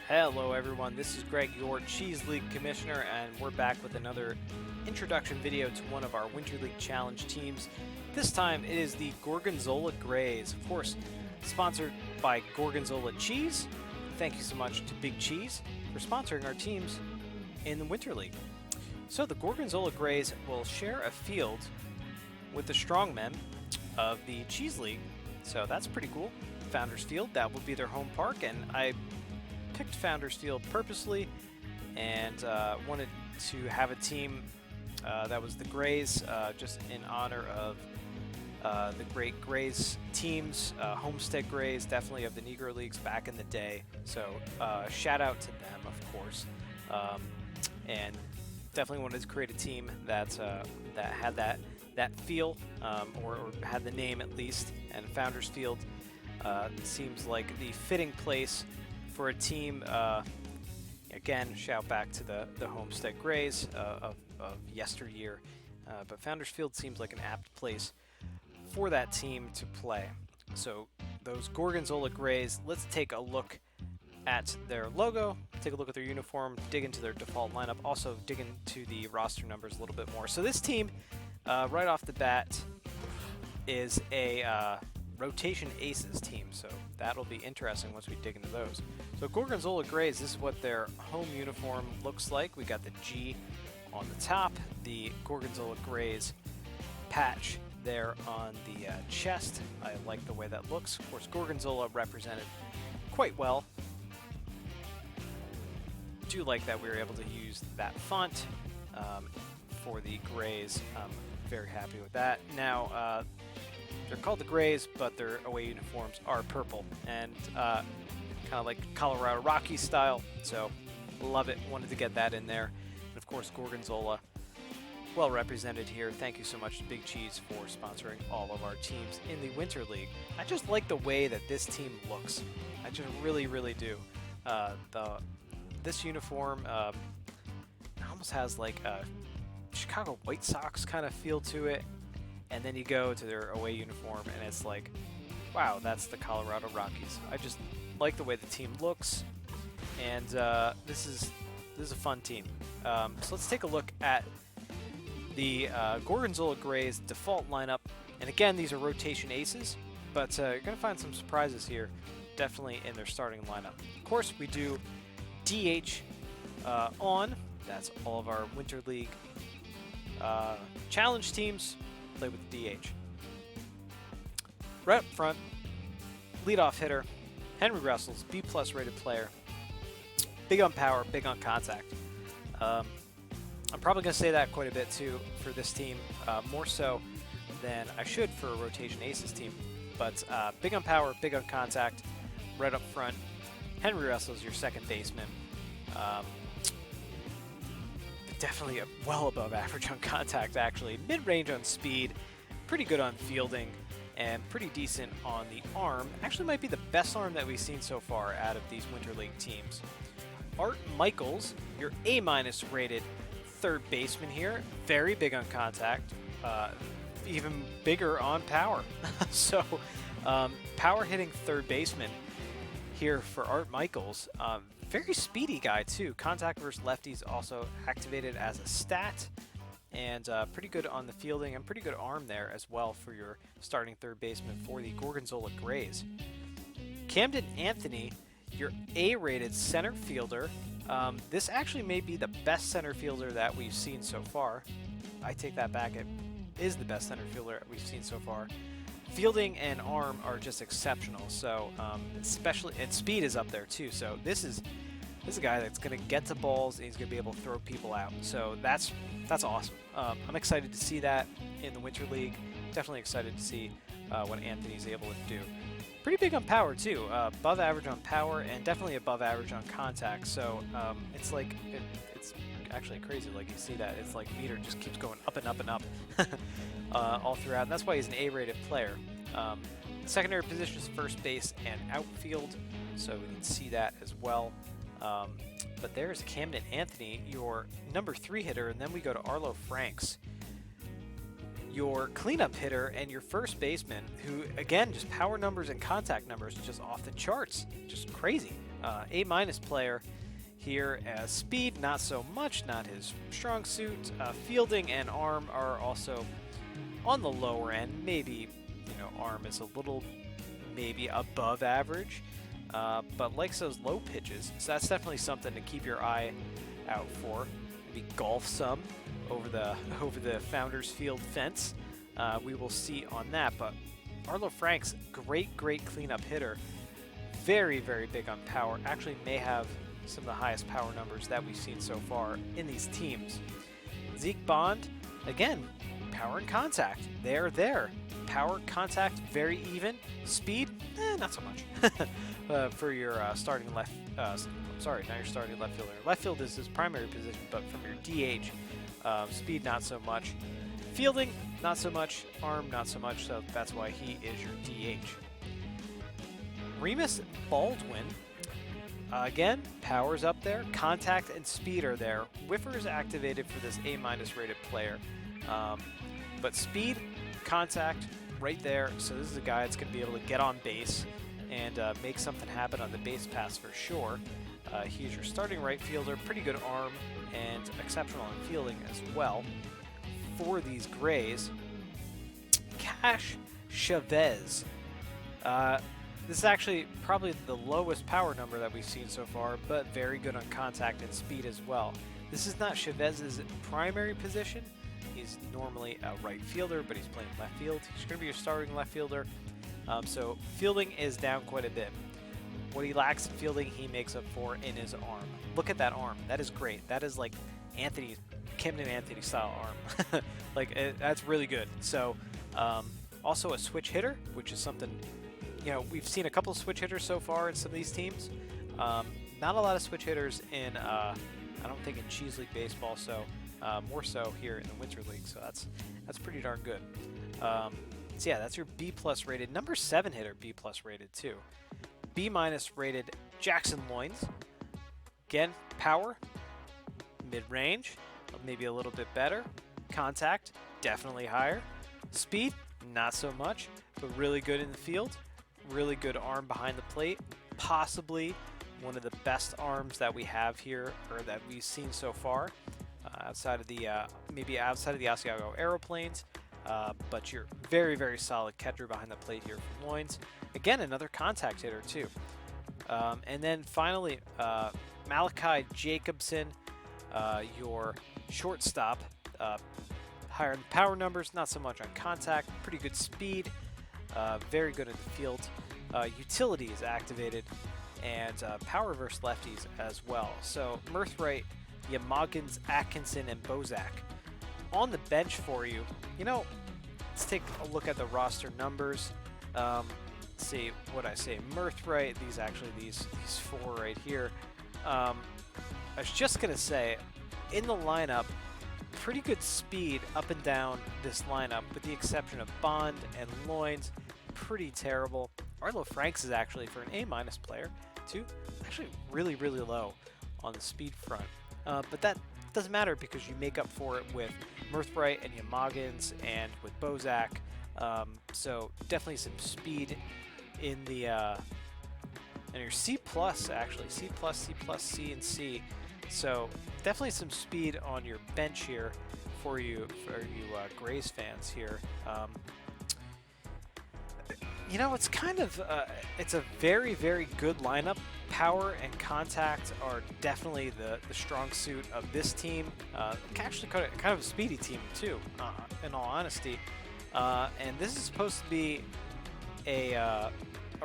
Hello everyone, this is Greg, your Cheese League Commissioner, and we're back with another introduction video to one of our Winter League Challenge teams. This time it is the Gorgonzola Greys, of course, sponsored by Gorgonzola Cheese. Thank you so much to Big Cheese for sponsoring our teams in the Winter League. So the Gorgonzola Greys will share a field with the strongmen of the Cheese League, so that's pretty cool. Founders Field, that will be their home park, and I picked Founders Field purposely and wanted to have a team that was the Greys, just in honor of the great Greys teams, Homestead Greys, definitely of the Negro Leagues back in the day. So shout out to them, of course, and definitely wanted to create a team that had that feel, or had the name at least. And Founders Field seems like the fitting place for a team. Again, shout back to the Homestead Greys of yesteryear, but Founders Field seems like an apt place for that team to play. So those Gorgonzola Greys, let's take a look at their logo, take a look at their uniform, dig into their default lineup, also dig into the roster numbers a little bit more. So this team, right off the bat, is a rotation aces team, so that'll be interesting once we dig into those. So Gorgonzola Greys, this is what their home uniform looks like. We got the G on the top, the Gorgonzola Greys patch there on the chest. I like the way that looks. Of course, Gorgonzola represented quite well. Do like that we were able to use that font for the Greys. I'm very happy with that. Now, they're called the Greys, but their away uniforms are purple and kind of like Colorado Rockies style. So love it. Wanted to get that in there. And of course, Gorgonzola, well represented here. Thank you so much to Big Cheese for sponsoring all of our teams in the Winter League. I just like the way that this team looks. I just really, really do. This uniform almost has like a Chicago White Sox kind of feel to it. And then you go to their away uniform, and it's like, wow, that's the Colorado Rockies. I just like the way the team looks, and this is a fun team. So let's take a look at the Gorgonzola Greys default lineup. And again, these are rotation aces, but you're going to find some surprises here, definitely in their starting lineup. Of course, we do DH on. That's all of our Winter League challenge teams. Play with the DH. Right up front, leadoff hitter, Henry Russell's B+ rated player. Big on power, big on contact. I'm probably going to say that quite a bit too for this team, more so than I should for a rotation aces team. But big on power, big on contact. Right up front, Henry Russell's your second baseman. Definitely well above average on contact, actually. Mid-range on speed, pretty good on fielding, and pretty decent on the arm. Actually might be the best arm that we've seen so far out of these Winter League teams. Art Michaels, your A- rated third baseman here. Very big on contact, even bigger on power. So power hitting third baseman here for Art Michaels. Very speedy guy too. Contact versus lefties also activated as a stat, and pretty good on the fielding and pretty good arm there as well for your starting third baseman for the Gorgonzola Greys. Camden Anthony, your A-rated center fielder. This actually may be the best center fielder that we've seen so far. I take that back. It is the best center fielder we've seen so far. Fielding and arm are just exceptional, so especially, and speed is up there too. So this is a guy that's going to get to balls and he's going to be able to throw people out. So that's awesome. I'm excited to see that in the Winter League. Definitely excited to see what Anthony's able to do. Pretty big on power too. Above average on power and definitely above average on contact. So it's like it's actually crazy. Like you see that it's like meter just keeps going up and up and up. All throughout, and that's why he's an A-rated player. Secondary position is first base and outfield, so we can see that as well. But there's Camden Anthony, your number 3 hitter, and then we go to Arlo Franks, your cleanup hitter and your first baseman, who again, just power numbers and contact numbers just off the charts, just crazy. A minus player here. Speed, not so much, not his strong suit. Fielding and arm are also on the lower end. Maybe, arm is a little maybe above average, but likes those low pitches. So that's definitely something to keep your eye out for. Maybe golf some over the Founders Field fence. We will see on that. But Arlo Franks, great cleanup hitter. Very, very big on power. Actually may have some of the highest power numbers that we've seen so far in these teams. Zeke Bond, again, power and contact. They're there. Power, contact, very even. Speed, not so much. For your starting left, sorry, not your starting left fielder. Left field is his primary position, but from your DH, speed, not so much. Fielding, not so much. Arm, not so much, so that's why he is your DH. Remus Baldwin, again, power's up there. Contact and speed are there. Whiffer is activated for this A-minus rated player. But speed, contact, right there. So this is a guy that's going to be able to get on base and make something happen on the base pass for sure. He's your starting right fielder. Pretty good arm and exceptional in fielding as well. For these Grays, Cash Chavez. This is actually probably the lowest power number that we've seen so far, but very good on contact and speed as well. This is not Chavez's primary position. He's normally a right fielder, but he's playing left field. He's going to be your starting left fielder. So fielding is down quite a bit. What he lacks in fielding, he makes up for in his arm. Look at that arm. That is great. That is like Camden Anthony style arm. That's really good. So also a switch hitter, which is something, we've seen a couple of switch hitters so far in some of these teams. Not a lot of switch hitters in, I don't think in Cheese League baseball, so more so here in the Winter League. So that's pretty darn good. So yeah, that's your B+ rated. Number 7 hitter, B+ rated too. B- rated Jackson Loins. Again, power, mid-range, maybe a little bit better. Contact, definitely higher. Speed, not so much, but really good in the field. Really good arm behind the plate. Possibly one of the best arms that we have here, or that we've seen so far, outside of the Asiago Aeroplanes. But you're very solid catcher behind the plate here from Loins. Again, another contact hitter too. And then finally, Malachi Jacobson, your shortstop. Higher in power numbers, not so much on contact. Pretty good speed, very good in the field. Utility is activated, and power versus lefties as well. So Mirthright, Yamagins, Atkinson, and Bozak on the bench for you. Let's take a look at the roster numbers. Let's see what I say. Mirthright, these 4 right here. I was just gonna say, in the lineup, pretty good speed up and down this lineup, with the exception of Bond and Loins. Pretty terrible. Arlo Franks is actually, for an A- player, too, actually really low on the speed front. But that doesn't matter because you make up for it with Mirthright and Yamagins and with Bozak. So definitely some speed in the and your C+ actually, C+, C+, and C. So definitely some speed on your bench here for you Grays fans here. It's kind of it's a very good lineup. Power and contact are definitely the strong suit of this team. Actually, kind of a speedy team too, in all honesty. And this is supposed to be a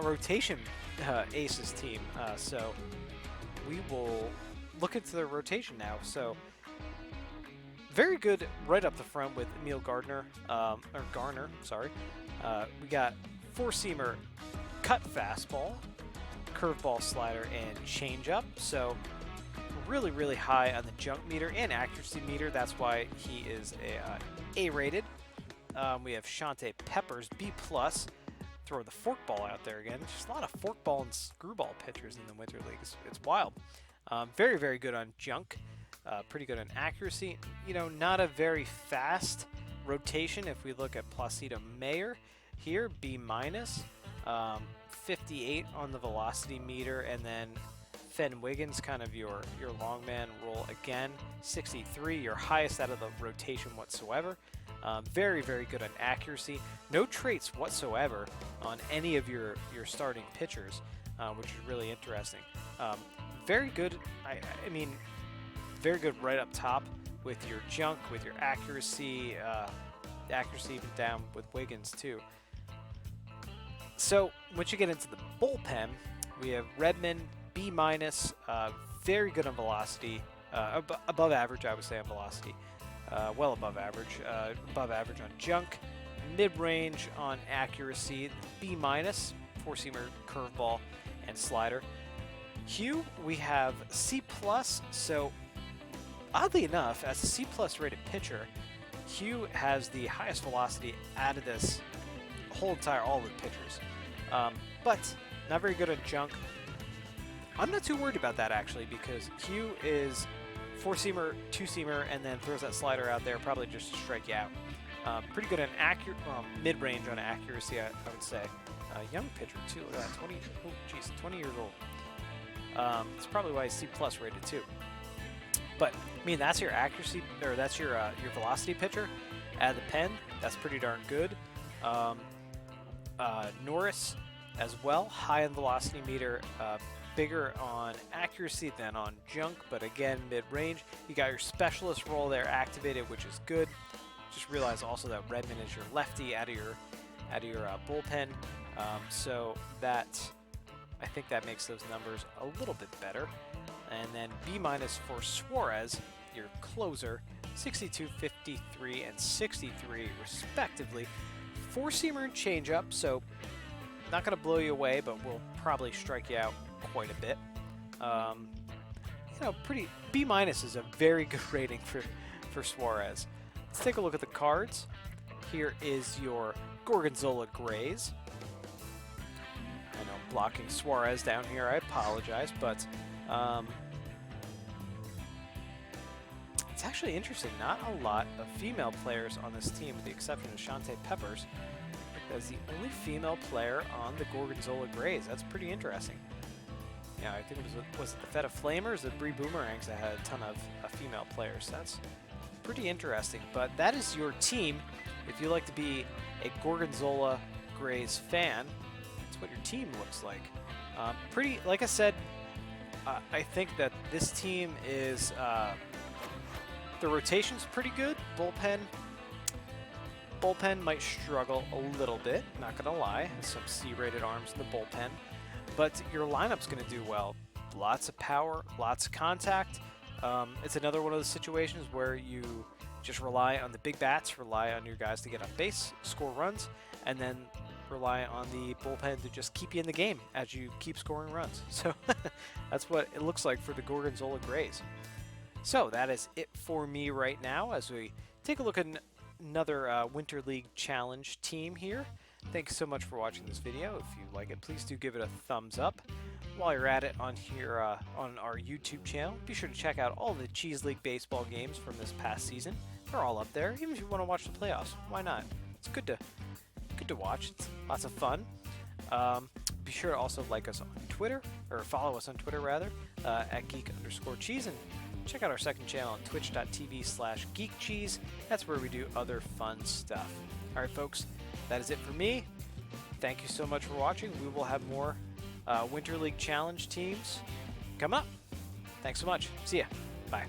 rotation Aces team. So we will look into the rotation now. So very good right up the front with Emil Garner, sorry. We got 4-seamer, cut fastball, curveball, slider, and changeup. So really high on the junk meter and accuracy meter. That's why he is A-rated. We have Shante Peppers, B+. Throw the forkball out there again. Just a lot of forkball and screwball pitchers in the Winter League. It's wild. Very good on junk. Pretty good on accuracy. Not a very fast rotation if we look at Placido Mayer here, B-. 58 on the velocity meter, and then Fenn Wiggins, kind of your long man role again. 63, your highest out of the rotation whatsoever. Very, very good on accuracy. No traits whatsoever on any of your starting pitchers, which is really interesting. Very good. I mean, very good right up top with your junk, with your accuracy. Accuracy even down with Wiggins too. So once you get into the bullpen, we have Redmond, B-, very good on velocity, above average, I would say, on velocity. Well above average on junk, mid-range on accuracy, B-, 4-seamer, curveball, and slider. Hugh, we have C+, so oddly enough, as a C+ rated pitcher, Hugh has the highest velocity out of this all of the pitchers. But not very good on junk. I'm not too worried about that, actually, because Hugh is 4-seamer, 2-seamer, and then throws that slider out there, probably just to strike you out. Pretty good on mid-range on accuracy, I would say. Young pitcher, too. 20 years old. It's probably why he's C+ rated, too. But, I mean, that's your accuracy, or that's your velocity pitcher at the pen. That's pretty darn good. Norris as well, high in velocity meter, bigger on accuracy than on junk, but again, mid-range. You got your specialist role there activated, which is good. Just realize also that Redmond is your lefty out of your bullpen, so that I think that makes those numbers a little bit better. And then B- for Suarez, your closer, 62, 53, and 63 respectively. 4-seamer and changeup, so not going to blow you away, but will probably strike you out quite a bit. Pretty B- is a very good rating for Suarez. Let's take a look at the cards. Here is your Gorgonzola Grays. I know I'm blocking Suarez down here. I apologize, but it's actually interesting. Not a lot of female players on this team, with the exception of Shante Peppers. As the only female player on the Gorgonzola Grays. That's pretty interesting. Yeah, I think it was it the Feta Flamers, the Bree Boomerangs that had a ton of female players. That's pretty interesting. But that is your team. If you like to be a Gorgonzola Grays fan, that's what your team looks like. Pretty, like I said, I think that this team is, the rotation's pretty good. Bullpen might struggle a little bit, not going to lie. Some C-rated arms in the bullpen. But your lineup's going to do well. Lots of power, lots of contact. It's another one of those situations where you just rely on the big bats, rely on your guys to get on base, score runs, and then rely on the bullpen to just keep you in the game as you keep scoring runs. So that's what it looks like for the Gorgonzola Grays. So that is it for me right now as we take a look at another Winter League Challenge team here. Thanks so much for watching this video. If you like it, please do give it a thumbs up. While you're at it on here on our YouTube channel, be sure to check out all the Cheese League baseball games from this past season. They're all up there. Even if you want to watch the playoffs, why not? It's good to watch. It's lots of fun. Be sure to also like us on Twitter, or follow us on Twitter rather, at geek_cheese, and check out our second channel on twitch.tv/geekcheese. That's where we do other fun stuff. All right, folks, that is it for me. Thank you so much for watching. We will have more Winter League Challenge teams come up. Thanks so much. See ya. Bye.